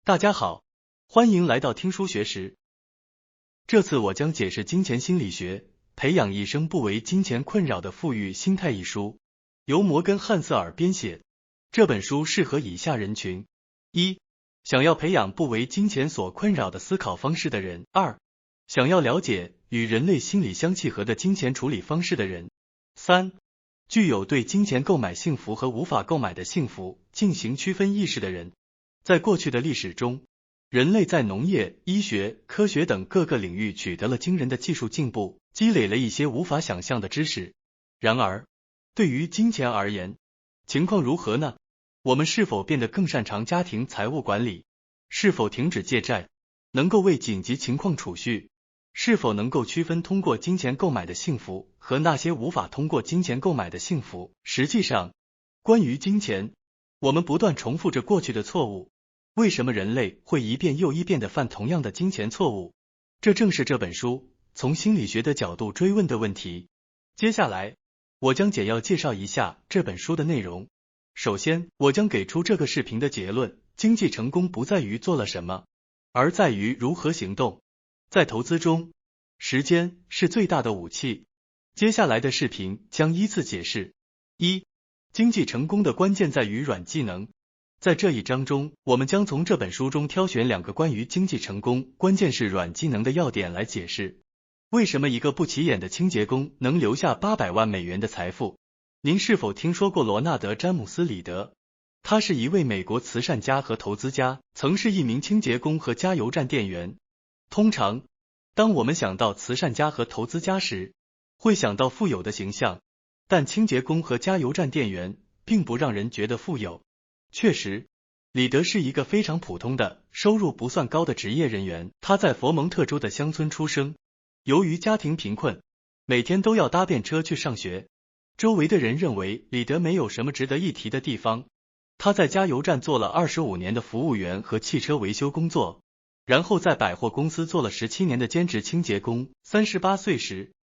大家好，欢迎来到听书学识。这次我将解释金钱心理学，培养一生不为金钱困扰的富裕心态一书，由摩根·汉瑟尔编写。这本书适合以下人群：一、想要培养不为金钱所困扰的思考方式的人；二、想要了解与人类心理相契合的金钱处理方式的人；三、具有对金钱购买幸福和无法购买的幸福进行区分意识的人。在过去的历史中，人类在农业、医学、科学等各个领域取得了惊人的技术进步，积累了一些无法想象的知识。然而，对于金钱而言，情况如何呢？我们是否变得更擅长家庭财务管理？是否停止借债？能够为紧急情况储蓄？是否能够区分通过金钱购买的幸福和那些无法通过金钱购买的幸福？实际上，关于金钱，我们不断重复着过去的错误。为什么人类会一遍又一遍地犯同样的金钱错误？这正是这本书从心理学的角度追问的问题。接下来，我将简要介绍一下这本书的内容。首先，我将给出这个视频的结论：经济成功不在于做了什么，而在于如何行动。在投资中，时间是最大的武器。接下来的视频将依次解释。一、经济成功的关键在于软技能。在这一章中，我们将从这本书中挑选2个关于经济成功关键是软技能的要点来解释，为什么一个不起眼的清洁工能留下800万美元的财富。您是否听说过罗纳德·詹姆斯·李德？他是一位美国慈善家和投资家，曾是一名清洁工和加油站店员。通常，当我们想到慈善家和投资家时，会想到富有的形象，但清洁工和加油站店员并不让人觉得富有。确实，李德是一个非常普通的、收入不算高的职业人员。他在佛蒙特州的乡村出生，由于家庭贫困，每天都要搭便车去上学。周围的人认为李德没有什么值得一提的地方。他在加油站做了25年的服务员和汽车维修工作，然后在百货公司做了17年的兼职清洁工。38岁时，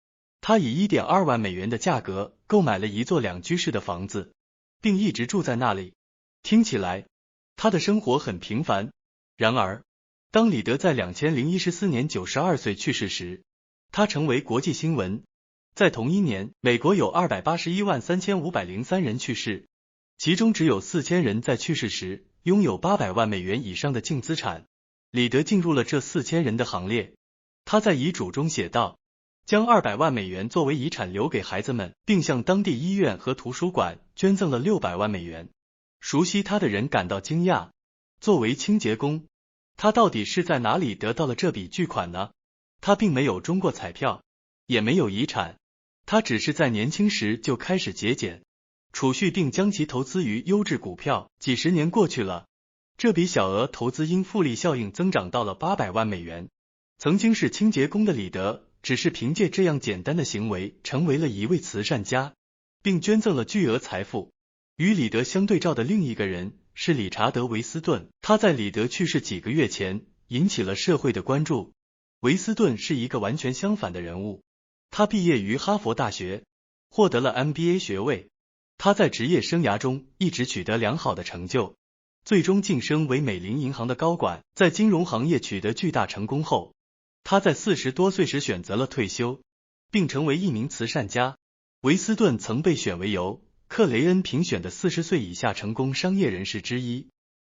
他以 1.2 万美元的价格购买了一座2居室的房子，并一直住在那里。听起来，他的生活很平凡。然而，当李德在2014年92岁去世时，他成为国际新闻。在同一年，美国有2813503人去世，其中只有4000人在去世时拥有800万美元以上的净资产。李德进入了这4000人的行列。他在遗嘱中写道，将200万美元作为遗产留给孩子们，并向当地医院和图书馆捐赠了600万美元。熟悉他的人感到惊讶，作为清洁工，他到底是在哪里得到了这笔巨款呢？他并没有中过彩票，也没有遗产，他只是在年轻时就开始节俭、储蓄，并将其投资于优质股票。几十年过去了，这笔小额投资因复利效应增长到了800万美元。曾经是清洁工的李德，只是凭借这样简单的行为成为了一位慈善家，并捐赠了巨额财富。与李德相对照的另一个人是理查德·维斯顿，他在李德去世几个月前引起了社会的关注。维斯顿是一个完全相反的人物，他毕业于哈佛大学，获得了 MBA 学位。他在职业生涯中一直取得良好的成就，最终晋升为美林银行的高管。在金融行业取得巨大成功后，他在40多岁时选择了退休，并成为一名慈善家。维斯顿曾被选为由克雷恩评选的40岁以下成功商业人士之一。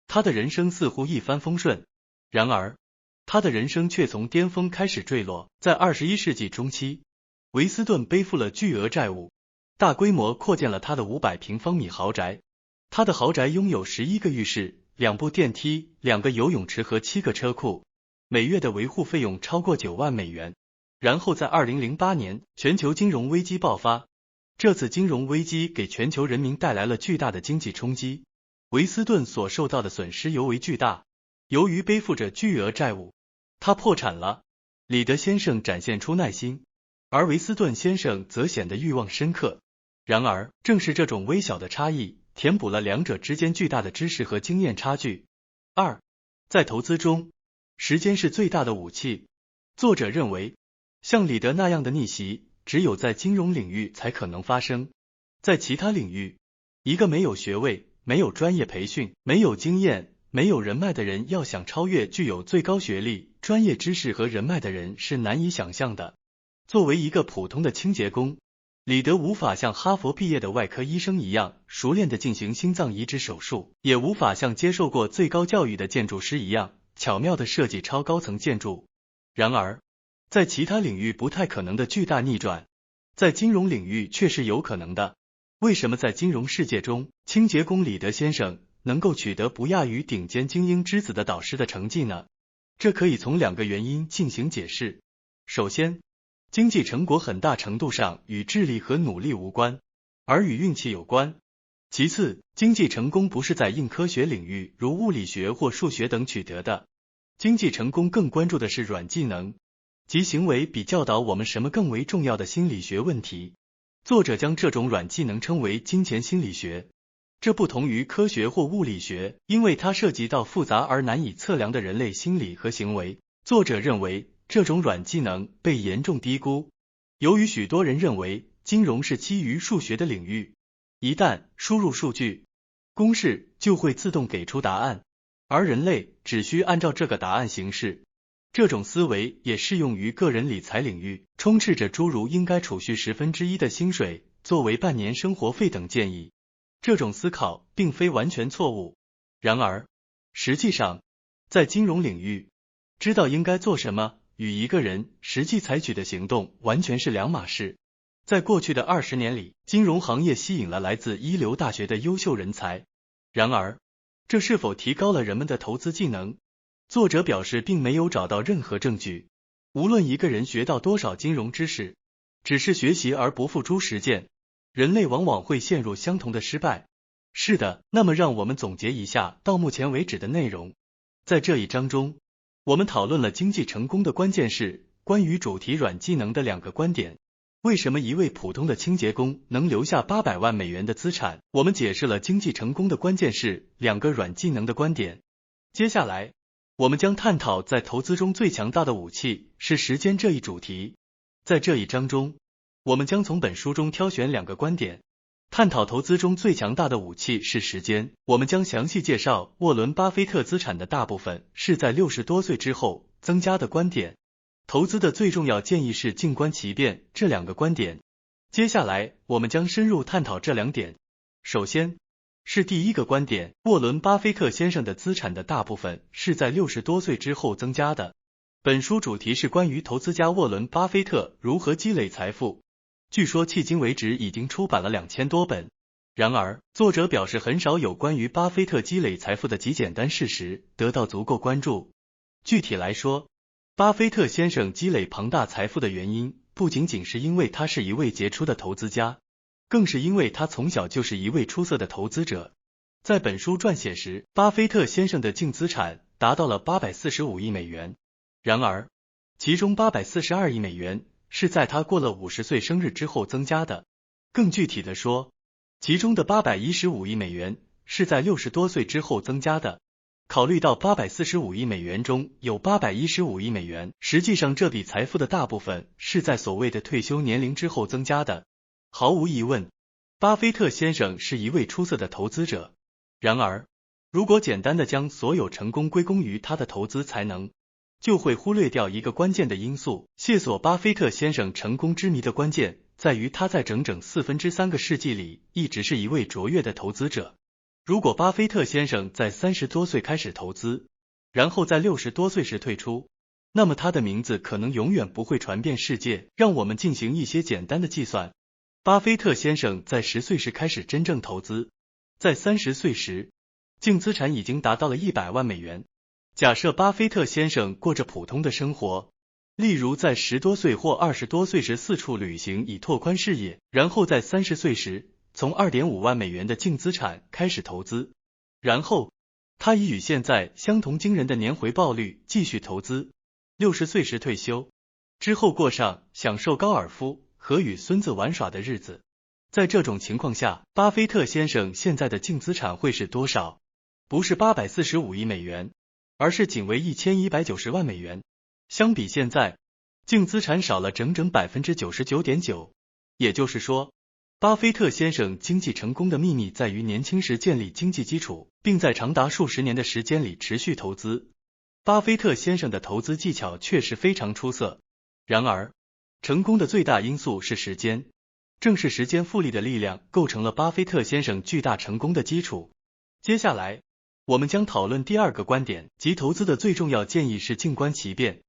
他的人生似乎一帆风顺，然而他的人生却从巅峰开始坠落。在21世纪中期，维斯顿背负了巨额债务，大规模扩建了他的500平方米豪宅。他的豪宅拥有11个浴室、2部电梯、2个游泳池和7个车库，每月的维护费用超过9万美元。然后在2008年，全球金融危机爆发。这次金融危机给全球人民带来了巨大的经济冲击，维斯顿所受到的损失尤为巨大。由于背负着巨额债务，他破产了。李德先生展现出耐心，而维斯顿先生则显得欲望深刻。然而，正是这种微小的差异，填补了两者之间巨大的知识和经验差距。2. 在投资中，时间是最大的武器。作者认为，像李德那样的逆袭只有在金融领域才可能发生，在其他领域，一个没有学位、没有专业培训、没有经验、没有人脉的人要想超越具有最高学历、专业知识和人脉的人是难以想象的。作为一个普通的清洁工，李德无法像哈佛毕业的外科医生一样熟练地进行心脏移植手术，也无法像接受过最高教育的建筑师一样巧妙地设计超高层建筑。然而，在其他领域不太可能的巨大逆转，在金融领域却是有可能的。为什么在金融世界中，清洁工李德先生能够取得不亚于顶尖精英之子的导师的成绩呢？这可以从2个原因进行解释。首先，经济成果很大程度上与智力和努力无关，而与运气有关。其次，经济成功不是在硬科学领域如物理学或数学等取得的，经济成功更关注的是软技能，即行为比教导我们什么更为重要的心理学问题。作者将这种软技能称为金钱心理学，这不同于科学或物理学，因为它涉及到复杂而难以测量的人类心理和行为。作者认为这种软技能被严重低估。由于许多人认为金融是基于数学的领域，一旦输入数据，公式就会自动给出答案，而人类只需按照这个答案行事。这种思维也适用于个人理财领域，充斥着诸如应该储蓄1/10的薪水作为半年生活费等建议。这种思考并非完全错误，然而，实际上，在金融领域，知道应该做什么与一个人实际采取的行动完全是两码事。在过去的20年里，金融行业吸引了来自一流大学的优秀人才。然而，这是否提高了人们的投资技能？作者表示并没有找到任何证据。无论一个人学到多少金融知识，只是学习而不付诸实践，人类往往会陷入相同的失败。是的，那么让我们总结一下到目前为止的内容。在这一章中，我们讨论了经济成功的关键是关于主题软技能的2个观点。为什么一位普通的清洁工能留下800万美元的资产？我们解释了经济成功的关键是2个软技能的观点。接下来，我们将探讨在投资中最强大的武器是时间这一主题。在这一章中，我们将从本书中挑选2个观点，探讨投资中最强大的武器是时间。我们将详细介绍沃伦·巴菲特资产的大部分是在60多岁之后增加的观点。投资的最重要建议是静观其变这2个观点。接下来，我们将深入探讨这2点。首先，是第1个观点，沃伦·巴菲特先生的资产的大部分是在60多岁之后增加的。本书主题是关于投资家沃伦·巴菲特如何积累财富。据说迄今为止已经出版了2000多本。然而，作者表示很少有关于巴菲特积累财富的极简单事实得到足够关注。具体来说，巴菲特先生积累庞大财富的原因不仅仅是因为他是一位杰出的投资家，更是因为他从小就是一位出色的投资者。在本书撰写时，巴菲特先生的净资产达到了845亿美元。然而，其中842亿美元是在他过了50岁生日之后增加的。更具体的说，其中的815亿美元是在60多岁之后增加的。考虑到845亿美元中有815亿美元，实际上这笔财富的大部分是在所谓的退休年龄之后增加的。毫无疑问，巴菲特先生是一位出色的投资者。然而，如果简单的将所有成功归功于他的投资才能，就会忽略掉一个关键的因素。线索巴菲特先生成功之谜的关键在于他在整整3/4个世纪里一直是一位卓越的投资者。如果巴菲特先生在30多岁开始投资，然后在60多岁时退出，那么他的名字可能永远不会传遍世界。让我们进行一些简单的计算。巴菲特先生在10岁时开始真正投资，在30岁时，净资产已经达到了100万美元。假设巴菲特先生过着普通的生活，例如在10多岁或20多岁时四处旅行以拓宽视野，然后在30岁时从2.5万美元的净资产开始投资，然后他以与现在相同惊人的年回报率继续投资，60岁时退休，之后过上享受高尔夫和与孙子玩耍的日子。在这种情况下，巴菲特先生现在的净资产会是多少？不是845亿美元，而是仅为1190万美元。相比现在，净资产少了整整99.9%。也就是说，巴菲特先生经济成功的秘密在于年轻时建立经济基础，并在长达数十年的时间里持续投资。巴菲特先生的投资技巧确实非常出色，然而，成功的最大因素是时间，正是时间复利的力量构成了巴菲特先生巨大成功的基础。接下来，我们将讨论第二个观点，即投资的最重要建议是静观其变。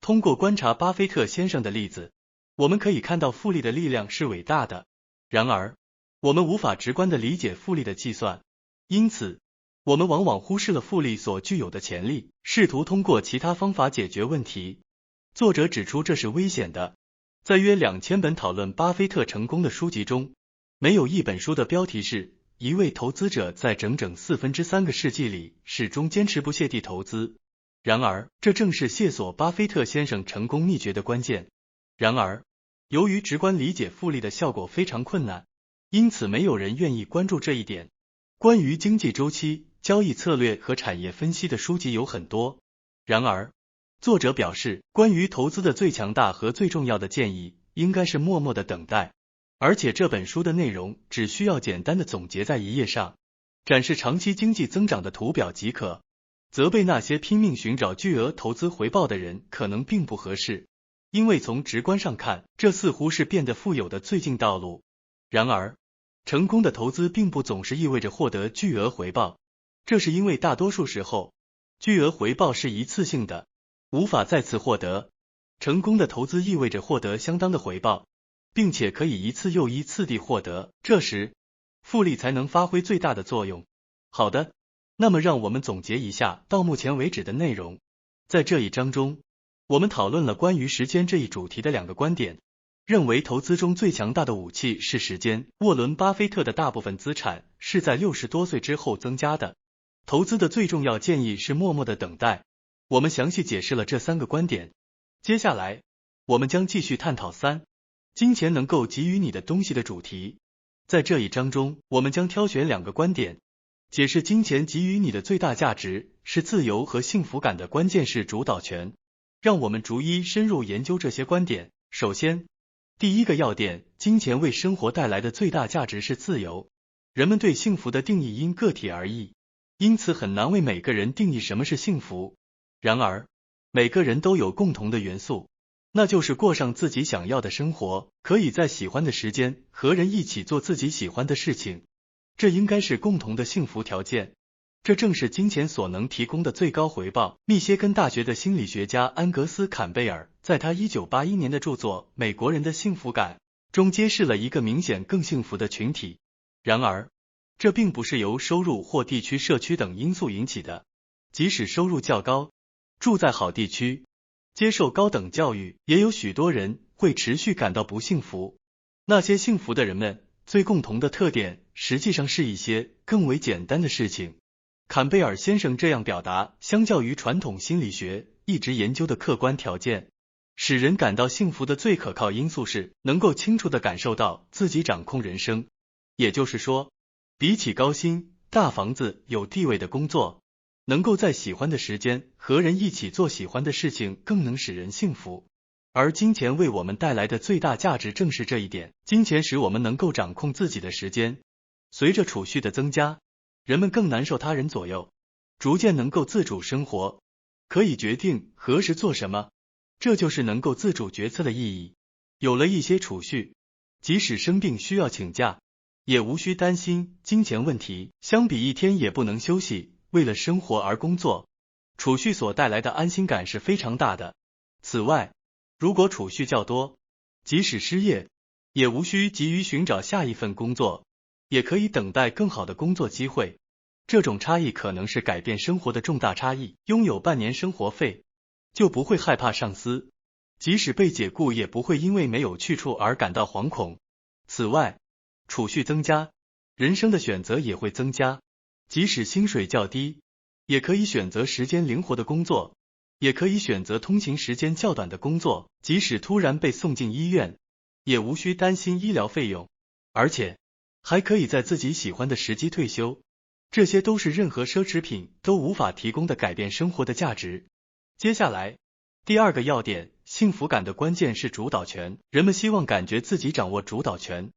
通过观察巴菲特先生的例子，我们可以看到复利的力量是伟大的。然而，我们无法直观地理解复利的计算，因此，我们往往忽视了复利所具有的潜力，试图通过其他方法解决问题。作者指出这是危险的。在约2000本讨论巴菲特成功的书籍中，没有一本书的标题是一位投资者在整整3/4个世纪里始终坚持不懈地投资。然而，这正是解锁巴菲特先生成功秘诀的关键。然而，由于直观理解复利的效果非常困难，因此没有人愿意关注这一点。关于经济周期、交易策略和产业分析的书籍有很多，然而，作者表示，关于投资的最强大和最重要的建议，应该是默默的等待。而且这本书的内容只需要简单的总结在一页上，展示长期经济增长的图表即可，责备那些拼命寻找巨额投资回报的人可能并不合适。因为从直观上看，这似乎是变得富有的最近道路。然而，成功的投资并不总是意味着获得巨额回报，这是因为大多数时候，巨额回报是一次性的，无法再次获得。成功的投资意味着获得相当的回报，并且可以一次又一次地获得，这时，复利才能发挥最大的作用。好的，那么让我们总结一下到目前为止的内容。在这一章中，我们讨论了关于时间这一主题的2个观点，认为投资中最强大的武器是时间。沃伦·巴菲特的大部分资产是在60多岁之后增加的。投资的最重要建议是默默的等待。我们详细解释了这3个观点。接下来，我们将继续探讨金钱能够给予你的东西的主题。在这一章中，我们将挑选2个观点，解释金钱给予你的最大价值是自由和幸福感的关键是主导权。让我们逐一深入研究这些观点。首先，第一个要点，金钱为生活带来的最大价值是自由。人们对幸福的定义因个体而异，因此很难为每个人定义什么是幸福。然而，每个人都有共同的元素，那就是过上自己想要的生活，可以在喜欢的时间和人一起做自己喜欢的事情。这应该是共同的幸福条件。这正是金钱所能提供的最高回报。密歇根大学的心理学家安格斯·坎贝尔在他1981年的著作《美国人的幸福感》中揭示了一个明显更幸福的群体。然而，这并不是由收入或地区社区等因素引起的。即使收入较高，住在好地区，接受高等教育，也有许多人会持续感到不幸福。那些幸福的人们最共同的特点，实际上是一些更为简单的事情。坎贝尔先生这样表达，相较于传统心理学一直研究的客观条件，使人感到幸福的最可靠因素是能够清楚地感受到自己掌控人生。也就是说，比起高薪、大房子、有地位的工作，能够在喜欢的时间和人一起做喜欢的事情更能使人幸福。而金钱为我们带来的最大价值正是这一点。金钱使我们能够掌控自己的时间。随着储蓄的增加，人们更难受他人左右，逐渐能够自主生活，可以决定何时做什么。这就是能够自主决策的意义。有了一些储蓄，即使生病需要请假，也无需担心金钱问题。相比一天也不能休息，为了生活而工作，储蓄所带来的安心感是非常大的。此外，如果储蓄较多，即使失业，也无需急于寻找下一份工作，也可以等待更好的工作机会。这种差异可能是改变生活的重大差异。拥有半年生活费，就不会害怕上司，即使被解雇也不会因为没有去处而感到惶恐。此外，储蓄增加，人生的选择也会增加。即使薪水较低，也可以选择时间灵活的工作，也可以选择通勤时间较短的工作。即使突然被送进医院，也无需担心医疗费用，而且还可以在自己喜欢的时机退休。这些都是任何奢侈品都无法提供的改变生活的价值。接下来，第二个要点，幸福感的关键是主导权。人们希望感觉自己掌握主导权。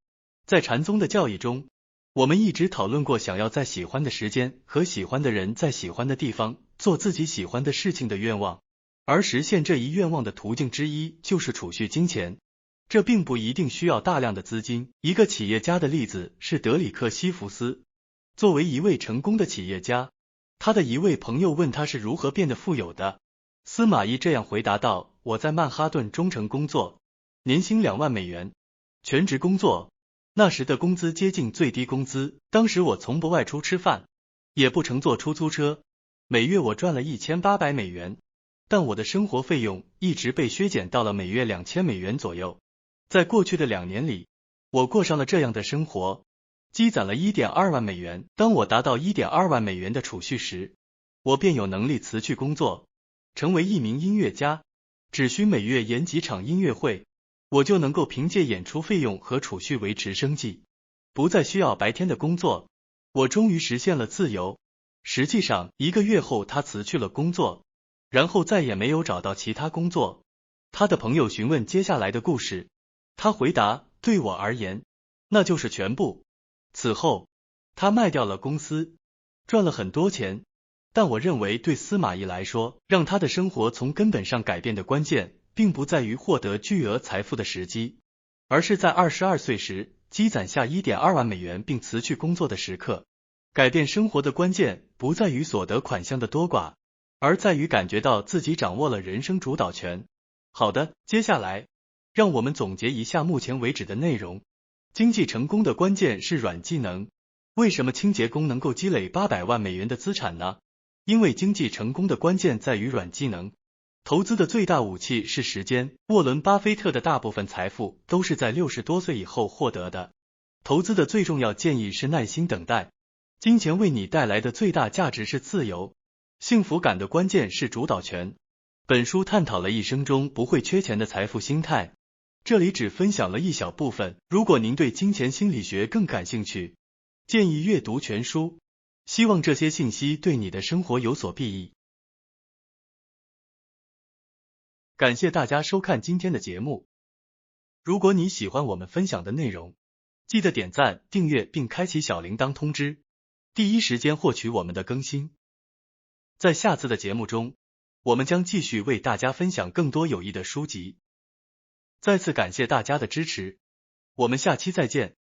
在禅宗的教义中，我们一直讨论过想要在喜欢的时间和喜欢的人在喜欢的地方做自己喜欢的事情的愿望，而实现这一愿望的途径之一就是储蓄金钱。这并不一定需要大量的资金。一个企业家的例子是德里克·西弗斯。作为一位成功的企业家，他的一位朋友问他是如何变得富有的。司马懿这样回答道：我在曼哈顿中城工作，年薪2万美元，全职工作，那时的工资接近最低工资，当时我从不外出吃饭，也不乘坐出租车，每月我赚了1800美元，但我的生活费用一直被削减到了每月2000美元左右。在过去的2年里，我过上了这样的生活，积攒了1.2万美元。当我达到1.2万美元的储蓄时，我便有能力辞去工作，成为一名音乐家，只需每月演几场音乐会，我就能够凭借演出费用和储蓄维持生计，不再需要白天的工作。我终于实现了自由。实际上，1个月后他辞去了工作，然后再也没有找到其他工作。他的朋友询问接下来的故事，他回答：对我而言，那就是全部。此后，他卖掉了公司，赚了很多钱。但我认为对司马懿来说，让他的生活从根本上改变的关键，并不在于获得巨额财富的时机，而是在22岁时积攒下1.2万美元并辞去工作的时刻。改变生活的关键不在于所得款项的多寡，而在于感觉到自己掌握了人生主导权。好的，接下来让我们总结一下目前为止的内容。经济成功的关键是软技能。为什么清洁工能够积累800万美元的资产呢？因为经济成功的关键在于软技能。投资的最大武器是时间。沃伦·巴菲特的大部分财富都是在60多岁以后获得的。投资的最重要建议是耐心等待。金钱为你带来的最大价值是自由。幸福感的关键是主导权。本书探讨了一生中不会缺钱的财富心态，这里只分享了一小部分。如果您对金钱心理学更感兴趣，建议阅读全书。希望这些信息对你的生活有所裨益。感谢大家收看今天的节目。如果你喜欢我们分享的内容，记得点赞、订阅并开启小铃铛通知，第一时间获取我们的更新。在下次的节目中，我们将继续为大家分享更多有益的书籍。再次感谢大家的支持，我们下期再见。